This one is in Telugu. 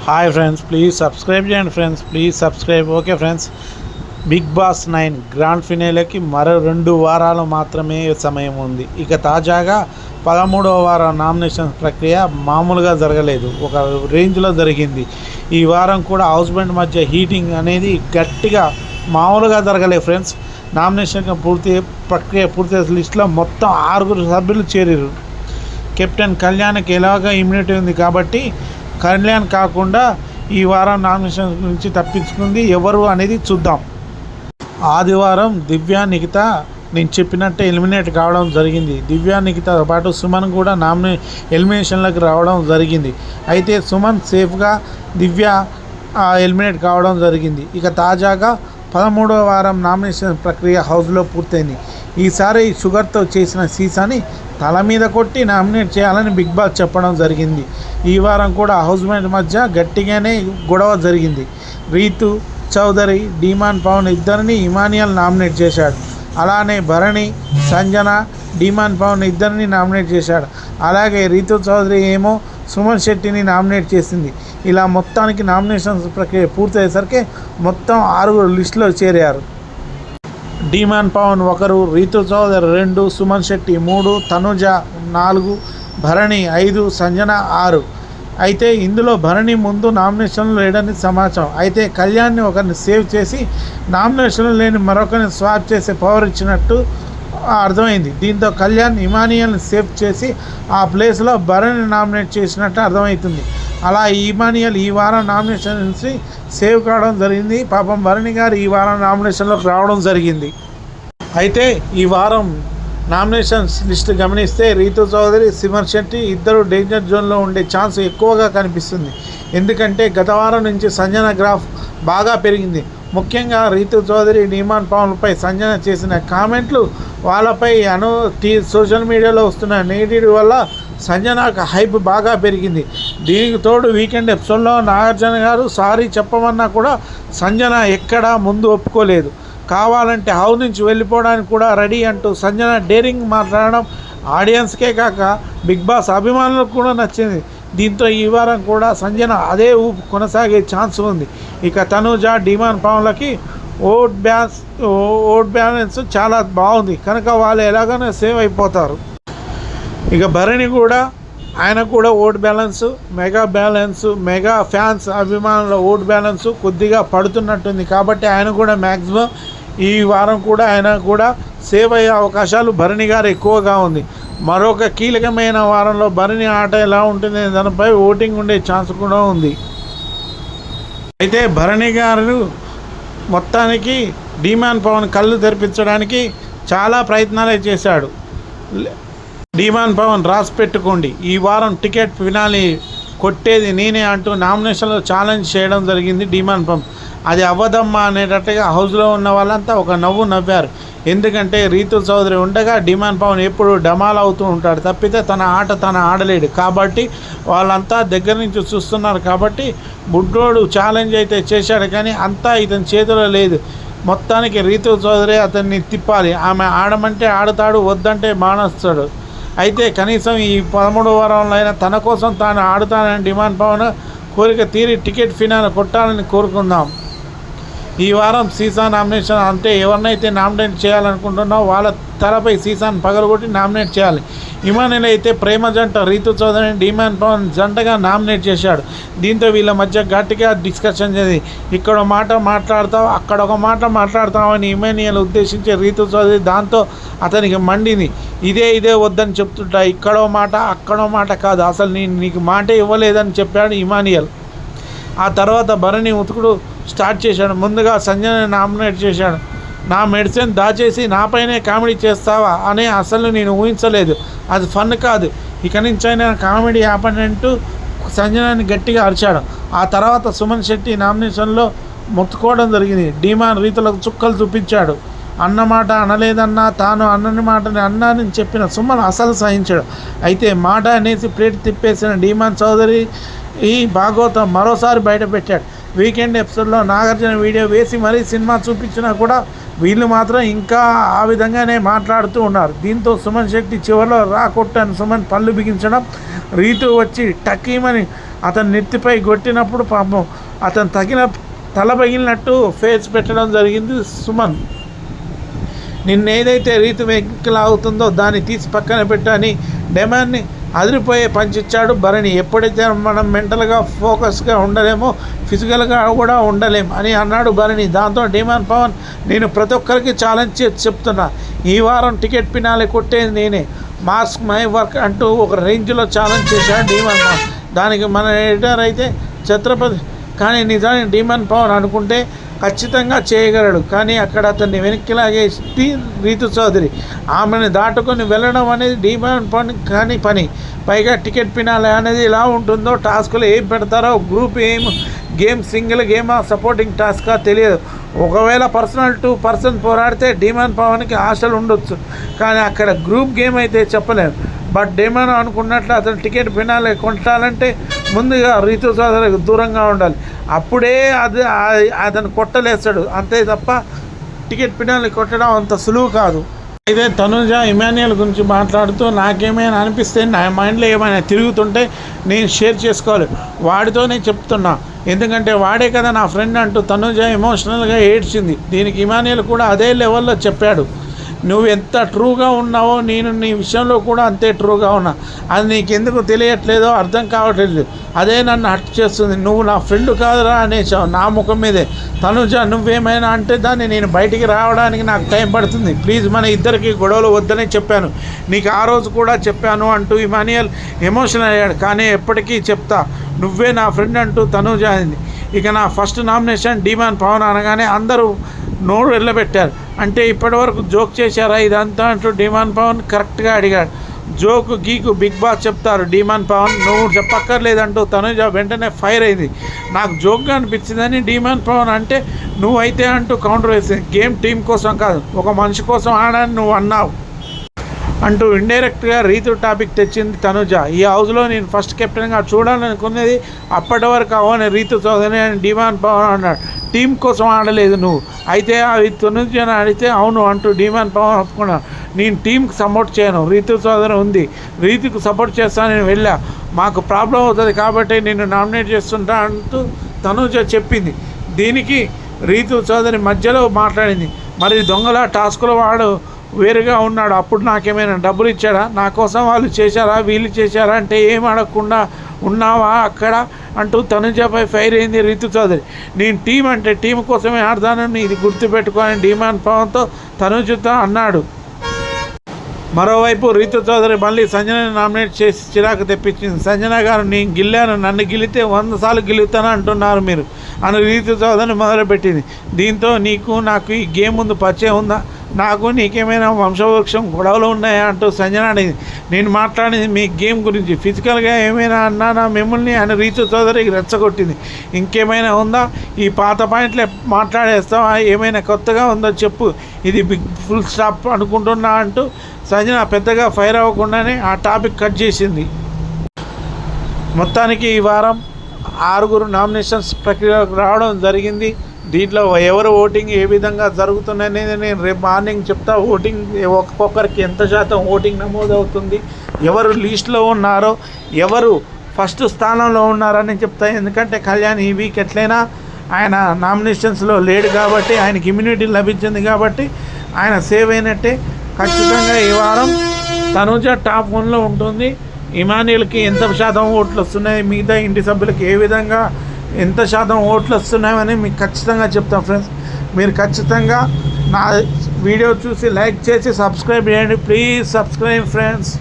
హాయ్ ఫ్రెండ్స్, ప్లీజ్ సబ్స్క్రైబ్ చేయండి friends, please subscribe. Okay friends, Bigg Boss 9 grand ఫినాలేకి మరో 2 వారాలు మాత్రమే సమయం ఉంది. ఇక తాజాగా 13వ వారం నామినేషన్ ప్రక్రియ మామూలుగా జరగలేదు, ఒక రేంజ్లో జరిగింది. ఈ వారం కూడా హౌస్బెండ్ మధ్య హీటింగ్ అనేది గట్టిగా మామూలుగా జరగలేదు ఫ్రెండ్స్. నామినేషన్ ప్రక్రియ పూర్తి లిస్టులో మొత్తం 6 సభ్యులు చేరారు. కెప్టెన్ కళ్యాణ్కి ఎలాగో ఇమ్యూనిటీ ఉంది కాబట్టి కళ్యాణ్ కాకుండా ఈ వారం నామినేషన్ నుంచి తప్పించుకుంది ఎవరు అనేది చూద్దాం. ఆదివారం దివ్య, నిఖిత నేను చెప్పినట్టే ఎలిమినేట్ కావడం జరిగింది. దివ్య, నిఖితతో పాటు సుమన్ కూడా ఎలిమినేషన్లకు రావడం జరిగింది. అయితే సుమన్ సేఫ్గా, దివ్య ఎలిమినేట్ కావడం జరిగింది. ఇక తాజాగా 13వ వారం నామినేషన్ ప్రక్రియ హౌస్లో పూర్తయింది. ఈసారి షుగర్తో చేసిన సీసాని తల మీద కొట్టి నామినేట్ చేయాలని బిగ్ బాస్ చెప్పడం జరిగింది. ఈ వారం కూడా హౌస్మేట్ మధ్య గట్టిగానే గొడవ జరిగింది. రీతు చౌదరి, డీమాన్ పవన్ ఇద్దరిని ఇమానియల్ నామినేట్ చేశాడు. అలానే భరణి, సంజన, డీమాన్ పవన్ ఇద్దరిని నామినేట్ చేశాడు. అలాగే రీతు చౌదరి ఏమో సుమన్ శెట్టిని నామినేట్ చేసింది. ఇలా మొత్తానికి నామినేషన్ ప్రక్రియ పూర్తయ్యేసరికి మొత్తం 6 లిస్టులో చేరారు. డీమాన్ పవన్ 1, రీతు చౌదరి 2, సుమన్ శెట్టి 3, తనుజ 4, భరణి 5, సంజన 6. అయితే ఇందులో భరణి ముందు నామినేషన్లు లేడని సమాచారం. అయితే కళ్యాణ్ని ఒకరిని సేవ్ చేసి నామినేషన్లు లేని మరొకరిని స్వాప్ చేసే పవర్ ఇచ్చినట్టు అర్థమైంది. దీంతో కళ్యాణ్ ఇమానియల్ని సేవ్ చేసి ఆ ప్లేస్లో భరణి నామినేట్ చేసినట్టు అర్థమవుతుంది. అలా ఇమానియల్ ఈ వారం నామినేషన్ నుంచి సేవ్ కావడం జరిగింది. పాపం భరణి గారు ఈ వారం నామినేషన్లోకి రావడం జరిగింది. అయితే ఈ వారం నామినేషన్స్ లిస్ట్ గమనిస్తే రీతు చౌదరి, సుమన్ శెట్టి ఇద్దరు డేంజర్ జోన్లో ఉండే ఛాన్స్ ఎక్కువగా కనిపిస్తుంది. ఎందుకంటే గత వారం నుంచి సంజన గ్రాఫ్ బాగా పెరిగింది. ముఖ్యంగా రీతు చౌదరి, డీమాన్ పవన్లపై సంజన చేసిన కామెంట్లు, వాళ్ళపై సోషల్ మీడియాలో వస్తున్న నెగిటివ్ వల్ల సంజనకు హైప్ బాగా పెరిగింది. దీనికి తోడు వీకెండ్ ఎపిసోడ్లో నాగార్జున గారు సారీ చెప్పమన్నా కూడా సంజన ఎక్కడా ముందు ఒప్పుకోలేదు. కావాలంటే హౌస్ నుంచి వెళ్ళిపోవడానికి కూడా రెడీ అంటూ సంజన డేరింగ్ మాట్లాడడం ఆడియన్స్కే కాక బిగ్ బాస్ అభిమానులకు కూడా నచ్చింది. దీంతో ఈ వారం కూడా సంజన అదే ఊపు కొనసాగే ఛాన్స్ ఉంది. ఇక తనుజ, డీమాన్ పవన్లకి ఓట్ బ్యాలెన్స్ చాలా బాగుంది కనుక వాళ్ళు ఎలాగైనా సేవ్ అయిపోతారు. ఇక భరణి కూడా, ఆయన కూడా ఓట్ బ్యాలెన్స్, మెగా ఫ్యాన్స్ అభిమానుల ఓట్ బ్యాలెన్స్ కొద్దిగా పడుతున్నట్టుంది. కాబట్టి ఆయన కూడా మ్యాక్సిమం ఈ వారం కూడా ఆయన కూడా సేవ్ అయ్యే అవకాశాలు భరణి గారు ఎక్కువగా ఉంది. మరొక కీలకమైన వారంలో భరణి ఆట ఎలా ఉంటుంది దానిపై ఓటింగ్ ఉండే ఛాన్స్ కూడా ఉంది. అయితే భరణి గారు మొత్తానికి డీమాన్ పవన్ కళ్ళు తెరిపించడానికి చాలా ప్రయత్నాలే చేశాడు. డీమాన్ పవన్ రాసి పెట్టుకోండి, ఈ వారం టికెట్ ఫినాలి కొట్టేది నేనే అంటూ నామినేషన్లో ఛాలెంజ్ చేయడం జరిగింది డీమాన్ పవన్. అది అవ్వదమ్మా అనేటట్టుగా హౌస్లో ఉన్న వాళ్ళంతా ఒక నవ్వు నవ్వారు. ఎందుకంటే రీతు చౌదరి ఉండగా డీమాన్ పవన్ ఎప్పుడు డమాల్ అవుతూ ఉంటాడు తప్పితే తన ఆట ఆడలేడు. కాబట్టి వాళ్ళంతా దగ్గర నుంచి చూస్తున్నారు. కాబట్టి బుడ్డోడు ఛాలెంజ్ అయితే చేశాడు కానీ అంతా ఇతని చేతిలో లేదు. మొత్తానికి రీతు చౌదరి అతన్ని తిప్పాలి. ఆమె ఆడమంటే ఆడతాడు, వద్దంటే మానేస్తాడు. అయితే కనీసం ఈ 13వ వారంలో అయినా తన కోసం తాను ఆడుతానని డిమాండ్ పవన్ కోరిక తీరి టికెట్ ఫినాల్ కొట్టాలని కోరుకుందాం. ఈ వారం సీసా నామినేషన్ అంటే ఎవరినైతే నామినేట్ చేయాలనుకుంటున్నారో వాళ్ళ తలపై సీసాను పగలగొట్టి నామినేట్ చేయాలి. ఇమానియల్ అయితే ప్రేమ జంట రీతు చౌదరిని డీమాన్ పవన్ జంటగా నామినేట్ చేశాడు. దీంతో వీళ్ళ మధ్య గట్టిగా డిస్కషన్ చేసి ఇక్కడ మాట మాట్లాడతావు, అక్కడ ఒక మాట మాట్లాడతావు అని ఇమానియల్ ఉద్దేశించి రీతు చౌదరి, దాంతో అతనికి మండింది. ఇదే వద్దని చెప్తుంటా, ఇక్కడో మాట అక్కడో మాట కాదు, అసలు నీకు మాటే ఇవ్వలేదని చెప్పాడు ఇమానియల్. ఆ తర్వాత భరణి ఉతుకుడు స్టార్ట్ చేశాడు. ముందుగా సంజయ్ నామినేట్ చేశాడు. నా మెడిసిన్ దాచేసి నాపైనే కామెడీ చేస్తావా అని అసలు నేను ఊహించలేదు, అది ఫన్ కాదు, ఇక నుంచైనా కామెడీ ఆపనంటూ సంజనాన్ని గట్టిగా అరిచాడు. ఆ తర్వాత సుమన్ శెట్టి నామినేషన్లో మొత్తుకోవడం జరిగింది. డీమాన్ రీతులకు చుక్కలు చూపించాడు. అన్నమాట అనలేదన్నా, తాను అన్నని మాటని అన్నానని చెప్పిన సుమన్ అసలు సహించాడు. అయితే మాట అనేసి ప్లేట్ తిప్పేసిన డీమాన్ చౌదరి ఈ భాగవతం మరోసారి బయటపెట్టాడు. వీకెండ్ ఎపిసోడ్లో నాగార్జున వీడియో వేసి మరీ సినిమా చూపించినా కూడా వీళ్ళు మాత్రం ఇంకా ఆ విధంగానే మాట్లాడుతూ ఉన్నారు. దీంతో సుమన్ శెట్టి చివరిలో రాకొట్టని సుమన్ పళ్ళు బిగించడం, రీతు వచ్చి టకీమని అతని నెత్తిపై కొట్టినప్పుడు పాపం అతను తల పగిలినట్టు ఫేస్ పెట్టడం జరిగింది సుమన్. నిన్నేదైతే రీతు వెనక్కి లాగుతుందో దాన్ని తీసి పక్కన పెట్టని డెమాన్ని అదిరిపోయే పంచిచ్చాడు భరణి. ఎప్పుడైతే మనం మెంటల్గా ఫోకస్గా ఉండలేమో ఫిజికల్గా కూడా ఉండలేం అని అన్నాడు భరణి. దాంతో డిమాండ్ పవన్, నేను ప్రతి ఒక్కరికి ఛాలెంజ్ చేసి చెప్తున్నా, ఈ వారం టికెట్ పినాలి కొట్టేది నేనే, మాస్క్ మై వర్క్ అంటూ ఒక రేంజ్లో ఛాలెంజ్ చేశాడు డిమాండ్ పవన్. దానికి మన ఎడిటర్ అయితే ఛత్రపతి, కానీ నిజానికి డిమాండ్ పవన్ అనుకుంటే ఖచ్చితంగా చేయగలడు. కానీ అక్కడ అతన్ని వెనక్కి లాగేసి రీతు చౌదరి, ఆమెను దాటుకొని వెళ్ళడం అనేది డిమాండ్ పని. పైగా టికెట్ పినాలి అనేది ఎలా ఉంటుందో, టాస్కులు ఏం పెడతారో, గ్రూప్ గేమ్ సింగిల్ గేమా సపోర్టింగ్ టాస్కా తెలియదు. ఒకవేళ పర్సనల్ టు పర్సన్ పోరాడితే డిమాండ్ పవన్కి ఆశలు ఉండొచ్చు, కానీ అక్కడ గ్రూప్ గేమ్ అయితే చెప్పలేము. బట్ డిమాండ్ అనుకున్నట్లు అతను టికెట్ పినాలి కొట్టాలంటే ముందుగా రీతు చౌదరికి దూరంగా ఉండాలి. అప్పుడే అతను కొట్టలేస్తాడు, అంతే తప్ప టికెట్ పినాలి కొట్టడం అంత సులువు కాదు. అయితే తనుజ ఇమాన్యుయల్ గురించి మాట్లాడుతూ, నాకేమైనా అనిపిస్తే, నా మైండ్లో ఏమైనా తిరుగుతుంటే నేను షేర్ చేసుకోవాలి, వాడితోనే చెప్తున్నా, ఎందుకంటే వాడే కదా నా ఫ్రెండ్ అంటూ తనుజ ఎమోషనల్గా ఏడ్చింది. దీనికి ఇమాన్యుయల్ కూడా అదే లెవెల్లో చెప్పాడు, నువ్వు ఎంత ట్రూగా ఉన్నావో నేను నీ విషయంలో కూడా అంతే ట్రూగా ఉన్నా, అది నీకెందుకు తెలియట్లేదో అర్థం కావట్లేదు, అదే నన్ను హర్ట్ చేస్తుంది, నువ్వు నా ఫ్రెండ్ కాదురా అనేసావు నా ముఖం మీదే. తనుజ నువ్వేమైనా అంటే దాన్ని నేను బయటికి రావడానికి నాకు టైం పడుతుంది, ప్లీజ్ మన ఇద్దరికి గొడవలు వద్దనే చెప్పాను, నీకు ఆ రోజు కూడా చెప్పాను అంటూ ఇమాన్యుయల్ ఎమోషనల్ అయ్యాడు. కానీ ఎప్పటికీ చెప్తా, నువ్వే నా ఫ్రెండ్ అంటూ తనుజ అయింది. ఇక నా ఫస్ట్ నామినేషన్ డిమాండ్ పవన్ అనగానే అందరూ నోరు వెళ్ళబెట్టారు. అంటే ఇప్పటివరకు జోక్ చేశారా ఇదంతా అంటూ డిమాండ్ పవన్ కరెక్ట్గా అడిగాడు. జోకు గీకు బిగ్ బాస్ చెప్తారు డిమాండ్ పవన్, నువ్వు చెప్పక్కర్లేదంటూ తనుజ వెంటనే ఫైర్ అయింది. నాకు జోక్గా అనిపించిందని డిమాండ్ పవన్ అంటే, నువ్వైతే అంటూ కౌంటర్ వేసింది. గేమ్ టీం కోసం కాదు, ఒక మనిషి కోసం ఆడని నువ్వు అన్నావు అంటూ ఇండైరెక్ట్గా రీతు టాపిక్ తెచ్చింది తనుజ. ఈ హౌస్లో నేను ఫస్ట్ కెప్టెన్గా చూడాలనుకునేది అప్పటి వరకు అవని రీతు చౌదరి అని డిమాండ్ పవన్ అన్నాడు. టీం కోసం ఆడలేదు నువ్వు, అయితే అవి తనుజని అడిగితే అవును అంటూ డిమాండ్ పవన్ ఒప్పుకున్నాను. నేను టీంకి సపోర్ట్ చేయను, రీతు చౌదరి ఉంది, రీతుకు సపోర్ట్ చేస్తాను, నేను వెళ్ళా, మాకు ప్రాబ్లం అవుతుంది కాబట్టి నిన్ను నామినేట్ చేస్తుంటా అంటూ తనుజ చెప్పింది. దీనికి రీతు చౌదరి మధ్యలో మాట్లాడింది, మరి దొంగల టాస్కుల వాడు వేరుగా ఉన్నాడు, అప్పుడు నాకేమైనా డబ్బులు ఇచ్చాడా, నా కోసం వాళ్ళు చేశారా వీళ్ళు చేశారా అంటే ఏం అడగకుండా ఉన్నావా అక్కడ అంటూ తనుజపై ఫైర్ అయింది రీతు చౌదరి. నేను టీం అంటే టీం కోసమే ఆడతానని ఇది గుర్తుపెట్టుకోని డిమాండ్ పవన్తో తనుజతో అన్నాడు. మరోవైపు రీతు చౌదరి మళ్ళీ సంజనని నామినేట్ చేసి చిరాకు తెప్పించింది. సంజన గారు, నేను గిల్లాను, నన్ను గిలితే 100 సార్లు గిలుతాను అంటున్నారు మీరు అని రీతు చౌదరిని మొదలుపెట్టింది. దీంతో నీకు నాకు ఈ గేమ్ ముందు పరిచయం ఉందా, నాకు నీకేమైనా వంశవృక్షం గొడవలు ఉన్నాయా అంటూ సంజన అడిగింది. నేను మాట్లాడింది మీ గేమ్ గురించి, ఫిజికల్గా ఏమైనా అన్నానా మిమ్మల్ని అని రీతు చౌదరికి రెచ్చగొట్టింది. ఇంకేమైనా ఉందా, ఈ పాత పాయింట్లే మాట్లాడేస్తావా, ఏమైనా కొత్తగా ఉందో చెప్పు, ఇది బిగ్ ఫుల్ స్టాప్ అనుకుంటున్నా అంటూ సంజన పెద్దగా ఫైర్ అవ్వకుండానే ఆ టాపిక్ కట్ చేసింది. మొత్తానికి ఈ వారం 6 నామినేషన్స్ ప్రక్రియకు రావడం జరిగింది. దీంట్లో ఎవరు ఓటింగ్ ఏ విధంగా జరుగుతుందనేది నేను రేపు మార్నింగ్ చెప్తా. ఓటింగ్ ఒక్కొక్కరికి ఎంత శాతం ఓటింగ్ నమోదవుతుంది, ఎవరు లీస్ట్లో ఉన్నారో, ఎవరు ఫస్ట్ స్థానంలో ఉన్నారని చెప్తా. ఎందుకంటే కళ్యాణ్ ఈ వీక్ ఎట్లయినా ఆయన నామినేషన్స్లో లేడు కాబట్టి, ఆయనకి ఇమ్యూనిటీ లభించింది కాబట్టి ఆయన సేవ్ అయినట్టే. ఖచ్చితంగా ఈ వారం తనుజ టాప్ 1లో ఉంటుంది. ఇమాన్యుయల్కి ఎంత శాతం ఓట్లు వస్తున్నాయి, మిగతా ఇంటి సభ్యులకి ఏ విధంగా ఎంత శాతం ఓట్లు వస్తున్నాయని మీకు ఖచ్చితంగా చెప్తాం ఫ్రెండ్స్. మీరు ఖచ్చితంగా నా వీడియో చూసి లైక్ చేసి సబ్స్క్రైబ్ చేయండి, ప్లీజ్ సబ్స్క్రైబ్ ఫ్రెండ్స్.